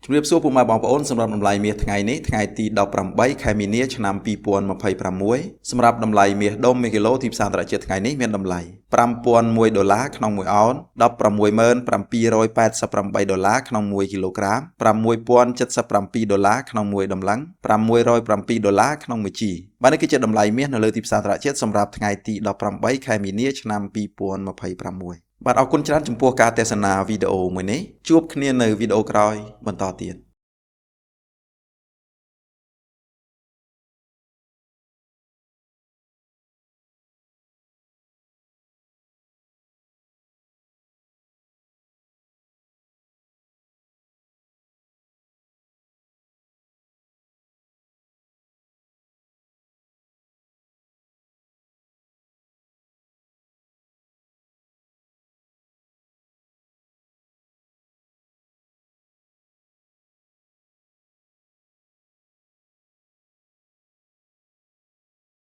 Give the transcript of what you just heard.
ជំរាបសួរពុកម៉ែបងប្អូនសម្រាប់តម្លៃមាសថ្ងៃនេះថ្ងៃទី18ខែមីនាឆ្នាំ2026សម្រាប់តម្លៃមាសដុំ1គីឡូទីផ្សារអន្តរជាតិថ្ងៃនេះមានតម្លៃ$5,001ក្នុង1អោន$16,788ក្នុង1គីឡូក្រាម$6,077ក្នុង1តម្លឹង$607ក្នុង1ជីបាទនេះគឺជាតម្លៃមាសនៅលើទីផ្សារអន្តរជាតិសម្រាប់ថ្ងៃទី18ខែមីនាឆ្នាំ2026បាទអរគុណច្រើនចំពោះការទស្សនាវីដេអូមួយនេះជួបគ្នានៅវីដេអូក្រោយបន្តទៀត